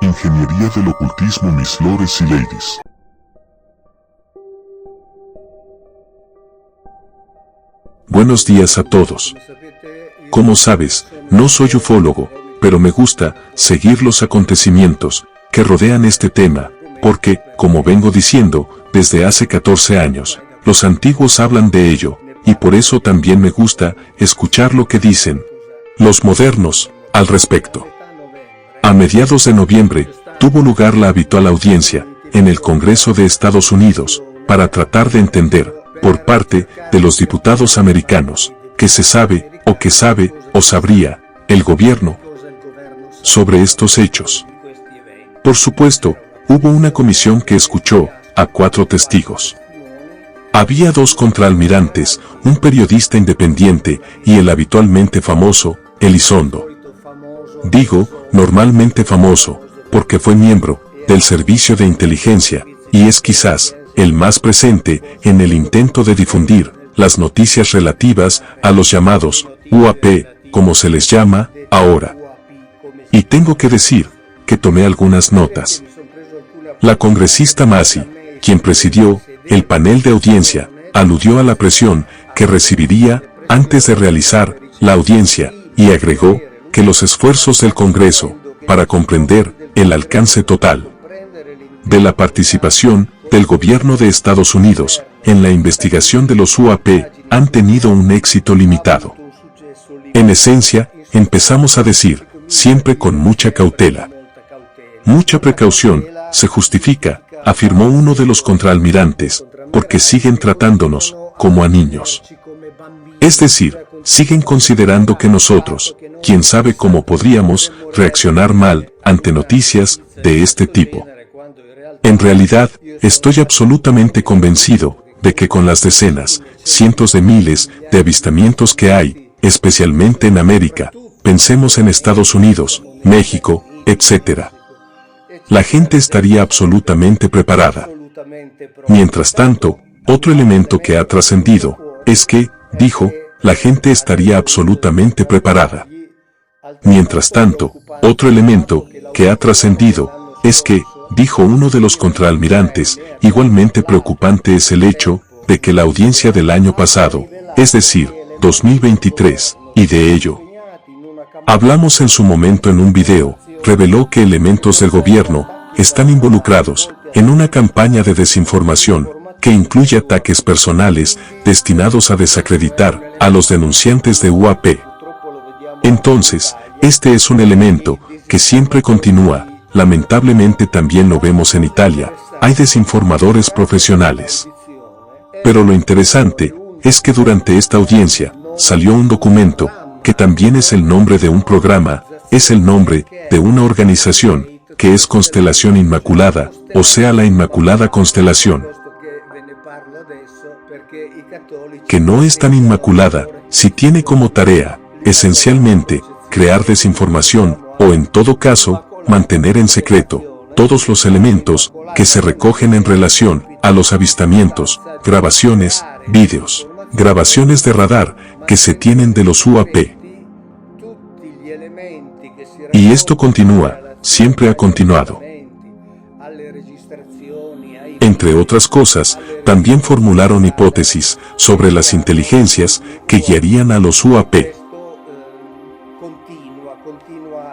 Ingeniería del ocultismo, mis lores y ladies. Buenos días a todos. Como sabes, no soy ufólogo, pero me gusta seguir los acontecimientos que rodean este tema, porque, como vengo diciendo, desde hace 14 años, los antiguos hablan de ello, y por eso también me gusta escuchar lo que dicen los modernos al respecto. A mediados de noviembre, tuvo lugar la habitual audiencia en el Congreso de Estados Unidos, para tratar de entender, por parte de los diputados americanos, qué se sabe, o sabría, el gobierno sobre estos hechos. Por supuesto, hubo una comisión que escuchó a 4 testigos. Había 2 contraalmirantes, un periodista independiente y el habitualmente famoso Elizondo. Digo, normalmente famoso, porque fue miembro del Servicio de Inteligencia, y es quizás el más presente en el intento de difundir las noticias relativas a los llamados UAP, como se les llama ahora. Y tengo que decir que tomé algunas notas. La congresista Massey, quien presidió el panel de audiencia, aludió a la presión que recibiría antes de realizar la audiencia, y agregó que los esfuerzos del Congreso para comprender el alcance total de la participación del gobierno de Estados Unidos en la investigación de los UAP han tenido un éxito limitado. En esencia, empezamos a decir, siempre con mucha cautela. Mucha precaución se justifica, afirmó uno de los contraalmirantes, porque siguen tratándonos como a niños. Es decir, siguen considerando que nosotros, quién sabe cómo podríamos reaccionar mal ante noticias de este tipo. En realidad, estoy absolutamente convencido de que con las decenas, cientos de miles de avistamientos que hay, especialmente en América, pensemos en Estados Unidos, México, etc., la gente estaría absolutamente preparada. Mientras tanto, otro elemento que ha trascendido es que, dijo, la gente estaría absolutamente preparada. Mientras tanto, otro elemento que ha trascendido es que, dijo uno de los contraalmirantes, igualmente preocupante es el hecho de que la audiencia del año pasado, es decir, 2023, y de ello hablamos en su momento en un video, reveló que elementos del gobierno están involucrados en una campaña de desinformación que incluye ataques personales destinados a desacreditar a los denunciantes de UAP. Entonces, este es un elemento que siempre continúa. Lamentablemente también lo vemos en Italia, hay desinformadores profesionales. Pero lo interesante es que durante esta audiencia salió un documento que también es el nombre de un programa, es el nombre de una organización que es Constelación Inmaculada, o sea la Inmaculada Constelación, que no es tan inmaculada si tiene como tarea, esencialmente, crear desinformación, o en todo caso, mantener en secreto todos los elementos que se recogen en relación a los avistamientos, grabaciones, vídeos, grabaciones de radar que se tienen de los UAP. Y esto continúa, siempre ha continuado. Entre otras cosas, también formularon hipótesis sobre las inteligencias que guiarían a los UAP.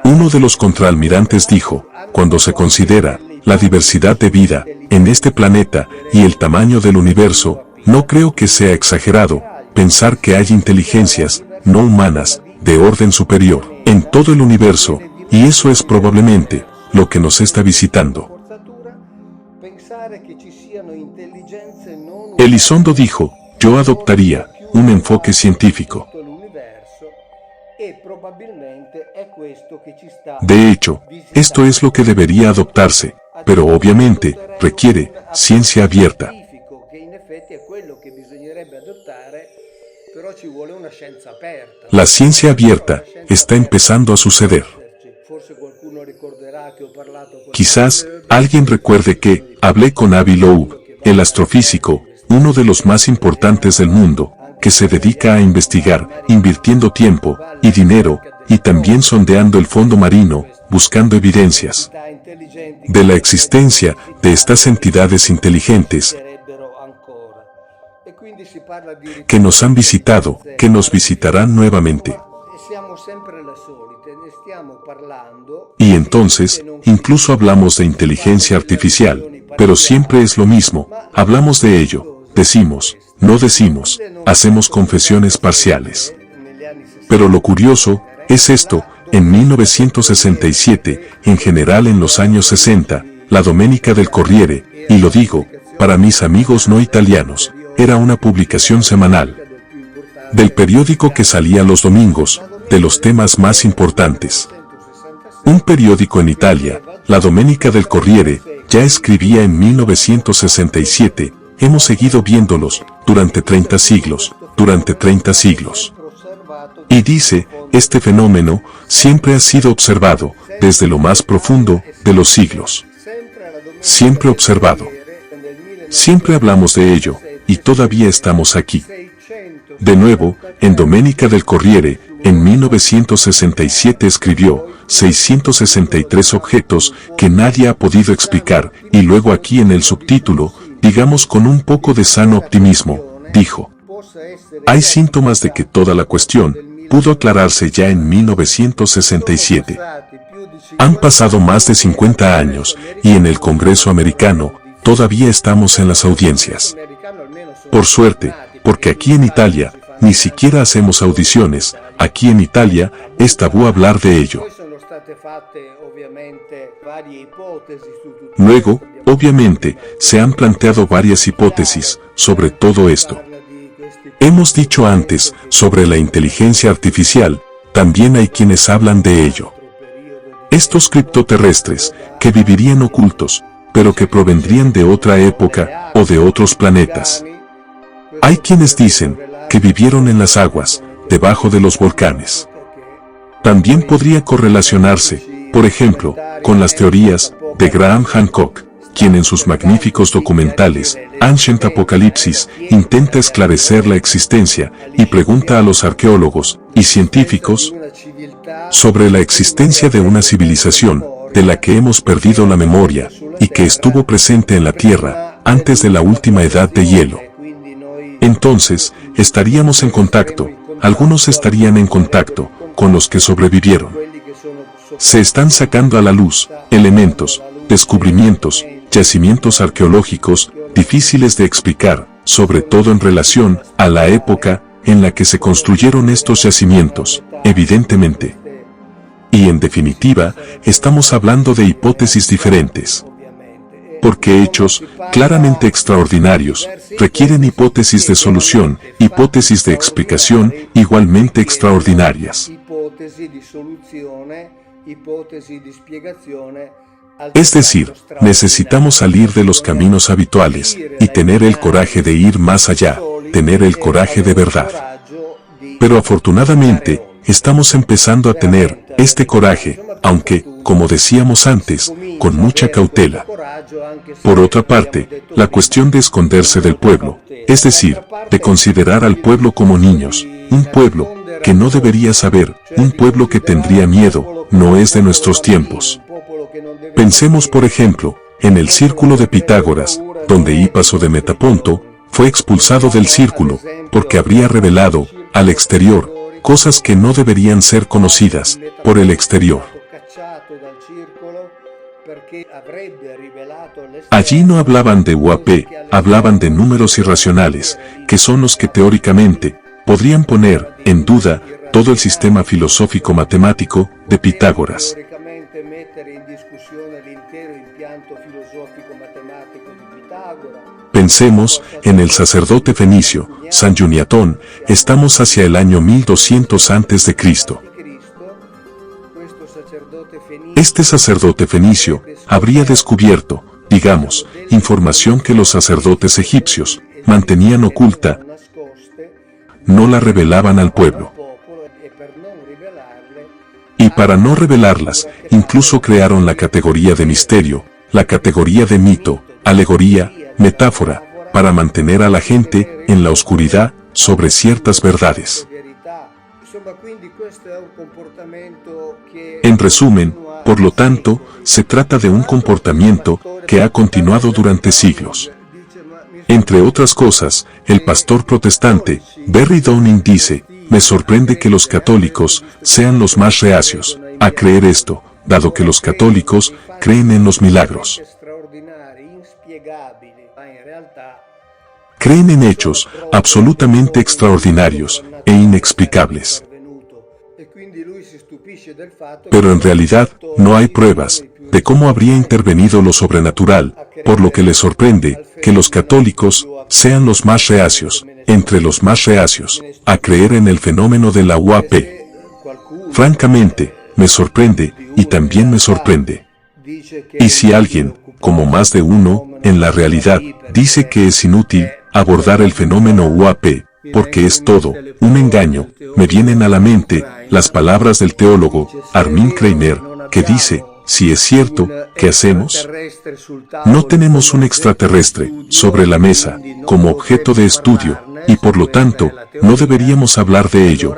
Uno de los contraalmirantes dijo, cuando se considera la diversidad de vida en este planeta y el tamaño del universo, no creo que sea exagerado pensar que hay inteligencias no humanas de orden superior en todo el universo, y eso es probablemente lo que nos está visitando. Elizondo dijo, yo adoptaría un enfoque científico. De hecho, esto es lo que debería adoptarse, pero obviamente requiere ciencia abierta. La ciencia abierta está empezando a suceder. Quizás alguien recuerde que hablé con Avi Loeb, el astrofísico, uno de los más importantes del mundo, que se dedica a investigar, invirtiendo tiempo y dinero, y también sondeando el fondo marino, buscando evidencias de la existencia de estas entidades inteligentes que nos han visitado, que nos visitarán nuevamente. Y entonces, incluso hablamos de inteligencia artificial, pero siempre es lo mismo, hablamos de ello, decimos, no decimos, hacemos confesiones parciales. Pero lo curioso es esto, en 1967, en general en los años 60, la Domenica del Corriere, y lo digo, para mis amigos no italianos, era una publicación semanal del periódico que salía los domingos, de los temas más importantes. Un periódico en Italia, la Domenica del Corriere, ya escribía en 1967, hemos seguido viéndolos, durante 30 siglos, durante 30 siglos. Y dice, este fenómeno, siempre ha sido observado, desde lo más profundo, de los siglos. Siempre observado. Siempre hablamos de ello, y todavía estamos aquí. De nuevo, en Domenica del Corriere, en 1967 escribió, 663 objetos que nadie ha podido explicar, y luego aquí en el subtítulo, digamos con un poco de sano optimismo, dijo, hay síntomas de que toda la cuestión pudo aclararse ya en 1967. Han pasado más de 50 años, y en el Congreso americano, todavía estamos en las audiencias. Por suerte, porque aquí en Italia, ni siquiera hacemos audiciones, aquí en Italia, es tabú hablar de ello. Luego, obviamente, se han planteado varias hipótesis sobre todo esto. Hemos dicho antes, sobre la inteligencia artificial, también hay quienes hablan de ello. Estos criptoterrestres, que vivirían ocultos, pero que provendrían de otra época, o de otros planetas. Hay quienes dicen, que vivieron en las aguas, debajo de los volcanes. También podría correlacionarse, por ejemplo, con las teorías de Graham Hancock, quien en sus magníficos documentales, Ancient Apocalypse, intenta esclarecer la existencia y pregunta a los arqueólogos y científicos sobre la existencia de una civilización de la que hemos perdido la memoria y que estuvo presente en la Tierra antes de la última edad de hielo. Entonces, estaríamos en contacto, algunos estarían en contacto con los que sobrevivieron. Se están sacando a la luz elementos, descubrimientos, yacimientos arqueológicos, difíciles de explicar, sobre todo en relación a la época en la que se construyeron estos yacimientos, evidentemente. Y en definitiva, estamos hablando de hipótesis diferentes. Porque hechos, claramente extraordinarios, requieren hipótesis de solución, hipótesis de explicación, igualmente extraordinarias. Es decir, necesitamos salir de los caminos habituales, y tener el coraje de ir más allá, tener el coraje de verdad. Pero afortunadamente, estamos empezando a tener este coraje, aunque, como decíamos antes, con mucha cautela. Por otra parte, la cuestión de esconderse del pueblo, es decir, de considerar al pueblo como niños, un pueblo que no debería saber, un pueblo que tendría miedo, no es de nuestros tiempos. Pensemos por ejemplo, en el círculo de Pitágoras, donde Hipaso de Metaponto fue expulsado del círculo, porque habría revelado, al exterior, cosas que no deberían ser conocidas por el exterior. Allí no hablaban de UAP, hablaban de números irracionales, que son los que teóricamente podrían poner en duda todo el sistema filosófico matemático de Pitágoras. Pensemos en el sacerdote fenicio, San Juniatón, estamos hacia el año 1200 a.C. Este sacerdote fenicio habría descubierto, digamos, información que los sacerdotes egipcios mantenían oculta, no la revelaban al pueblo. Y para no revelarlas, incluso crearon la categoría de misterio, la categoría de mito, alegoría, metáfora, para mantener a la gente en la oscuridad sobre ciertas verdades. En resumen, por lo tanto, se trata de un comportamiento que ha continuado durante siglos. Entre otras cosas, el pastor protestante, Barry Downing dice, me sorprende que los católicos sean los más reacios a creer esto, dado que los católicos creen en los milagros. Creen en hechos absolutamente extraordinarios e inexplicables. Pero en realidad, no hay pruebas de cómo habría intervenido lo sobrenatural, por lo que les sorprende que los católicos sean los más reacios, entre los más reacios, a creer en el fenómeno de la UAP. Francamente, me sorprende, y también me sorprende. Y si alguien, como más de uno, en la realidad, dice que es inútil abordar el fenómeno UAP, porque es todo un engaño, me vienen a la mente las palabras del teólogo Armin Kramer, que dice, si es cierto, ¿qué hacemos? No tenemos un extraterrestre sobre la mesa como objeto de estudio, y por lo tanto, no deberíamos hablar de ello.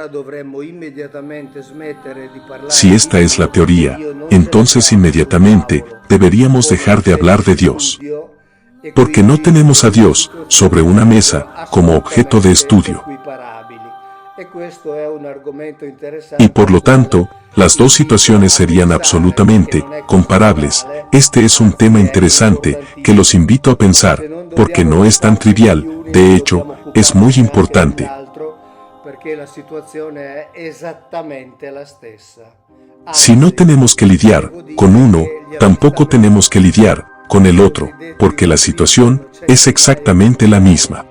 Si esta es la teoría, entonces inmediatamente deberíamos dejar de hablar de Dios. Porque no tenemos a Dios sobre una mesa como objeto de estudio. Y por lo tanto, las dos situaciones serían absolutamente comparables. Este es un tema interesante que los invito a pensar, porque no es tan trivial, de hecho, es muy importante. Si no tenemos que lidiar con uno, tampoco tenemos que lidiar con el otro, porque la situación es exactamente la misma.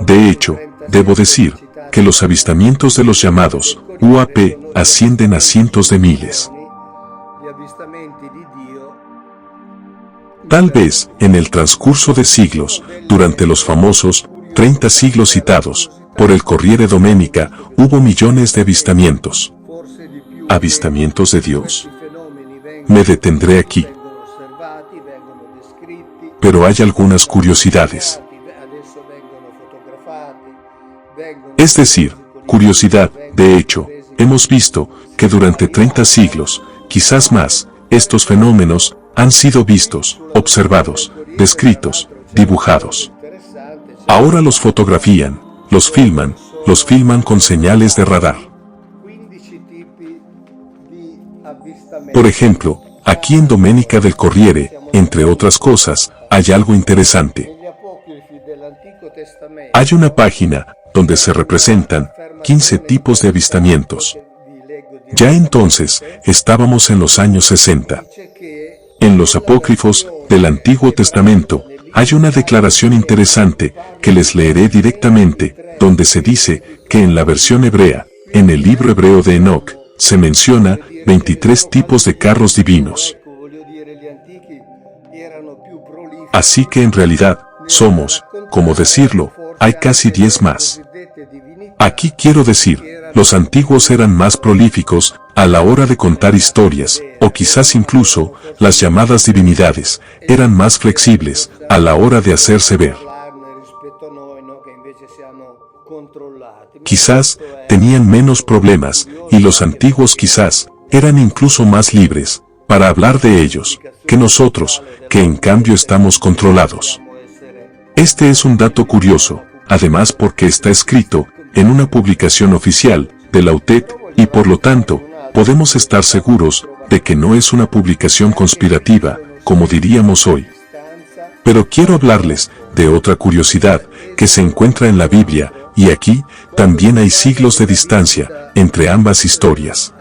De hecho, debo decir que los avistamientos de los llamados UAP ascienden a cientos de miles. Tal vez, en el transcurso de siglos, durante los famosos 30 siglos citados por el Corriere Domenica, hubo millones de avistamientos. ¿Avistamientos de Dios? Me detendré aquí. Pero hay algunas curiosidades. Es decir, curiosidad, de hecho, hemos visto que durante 30 siglos, quizás más, estos fenómenos han sido vistos, observados, descritos, dibujados. Ahora los fotografían, los filman con señales de radar. Por ejemplo, aquí en Domenica del Corriere, entre otras cosas, hay algo interesante. Hay una página donde se representan 15 tipos de avistamientos. Ya entonces, estábamos en los años 60. En los apócrifos del Antiguo Testamento, hay una declaración interesante que les leeré directamente, donde se dice que en la versión hebrea, en el libro hebreo de Enoc, se menciona 23 tipos de carros divinos. Así que en realidad, somos, como decirlo, hay casi 10 más. Aquí quiero decir, los antiguos eran más prolíficos a la hora de contar historias, o quizás incluso, las llamadas divinidades, eran más flexibles a la hora de hacerse ver. Quizás, tenían menos problemas, y los antiguos quizás, eran incluso más libres, para hablar de ellos, que nosotros, que en cambio estamos controlados. Este es un dato curioso, además porque está escrito en una publicación oficial de la UTED, y por lo tanto, podemos estar seguros de que no es una publicación conspirativa, como diríamos hoy. Pero quiero hablarles de otra curiosidad que se encuentra en la Biblia, y aquí también hay siglos de distancia entre ambas historias.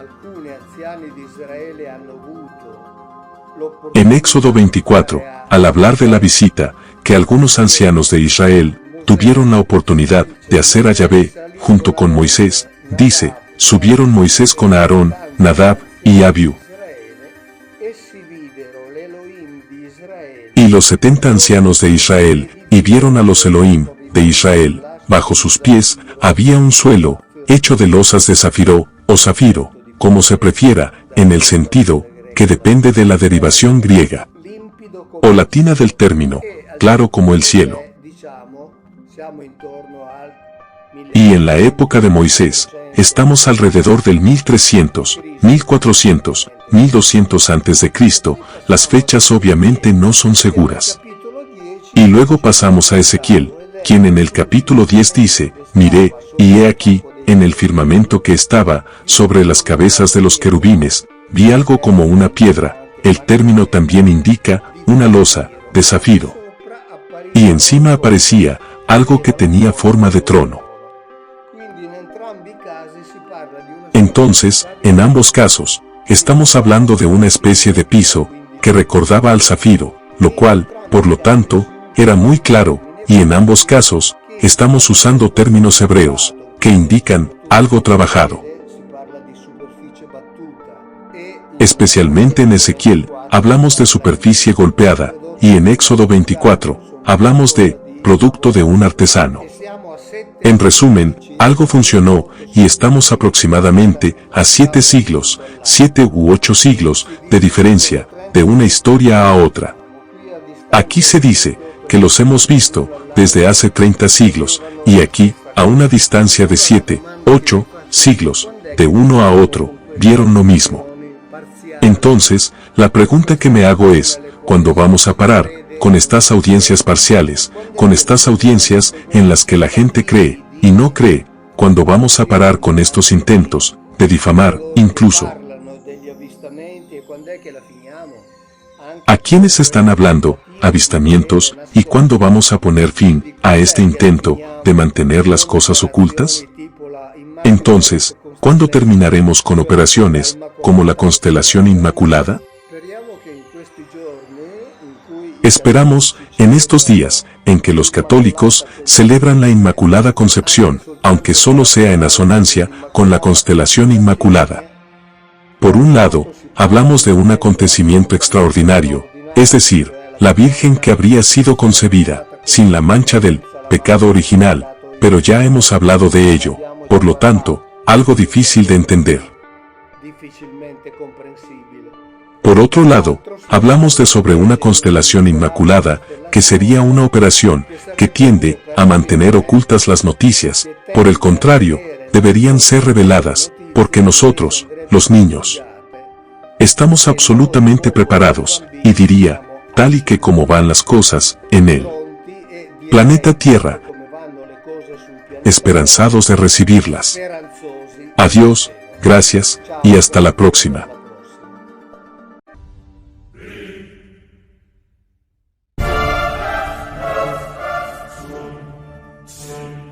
En Éxodo 24, al hablar de la visita que algunos ancianos de Israel tuvieron la oportunidad de hacer a Yahvé, junto con Moisés, dice, subieron Moisés con Aarón, Nadab y Abiú. Y los 70 ancianos de Israel, y vieron a los Elohim de Israel, bajo sus pies, había un suelo, hecho de losas de zafiro, o zafiro, como se prefiera, en el sentido, que depende de la derivación griega o latina del término, claro como el cielo. Y en la época de Moisés, estamos alrededor del 1300, 1400, 1200 a.C., las fechas obviamente no son seguras. Y luego pasamos a Ezequiel, quien en el capítulo 10 dice, miré, y he aquí, en el firmamento que estaba, sobre las cabezas de los querubines, vi algo como una piedra, el término también indica, una losa, de zafiro. Y encima aparecía, algo que tenía forma de trono. Entonces, en ambos casos, estamos hablando de una especie de piso, que recordaba al zafiro, lo cual, por lo tanto, era muy claro, y en ambos casos, estamos usando términos hebreos, que indican algo trabajado. Especialmente en Ezequiel, hablamos de superficie golpeada, y en Éxodo 24, hablamos de producto de un artesano. En resumen, algo funcionó, y estamos aproximadamente a 7 siglos, 7 u 8 siglos, de diferencia, de una historia a otra. Aquí se dice, que los hemos visto, desde hace 30 siglos, y aquí, a una distancia de 7, 8 siglos, de uno a otro, vieron lo mismo. Entonces, la pregunta que me hago es, ¿cuándo vamos a parar con estas audiencias parciales, con estas audiencias en las que la gente cree y no cree? ¿Cuándo vamos a parar con estos intentos de difamar, incluso? ¿A quiénes están hablando, avistamientos, y cuándo vamos a poner fin a este intento de mantener las cosas ocultas? Entonces, ¿cuándo terminaremos con operaciones como la constelación Inmaculada? Esperamos, en estos días, en que los católicos celebran la Inmaculada Concepción, aunque solo sea en asonancia con la constelación Inmaculada. Por un lado, hablamos de un acontecimiento extraordinario, es decir, la Virgen que habría sido concebida, sin la mancha del pecado original, pero ya hemos hablado de ello, por lo tanto, algo difícil de entender. Por otro lado, hablamos de sobre una constelación inmaculada, que sería una operación que tiende a mantener ocultas las noticias, por el contrario, deberían ser reveladas, porque nosotros, los niños, estamos absolutamente preparados, y diría, tal y que como van las cosas, en el planeta Tierra, esperanzados de recibirlas. Adiós, gracias, y hasta la próxima. Sí.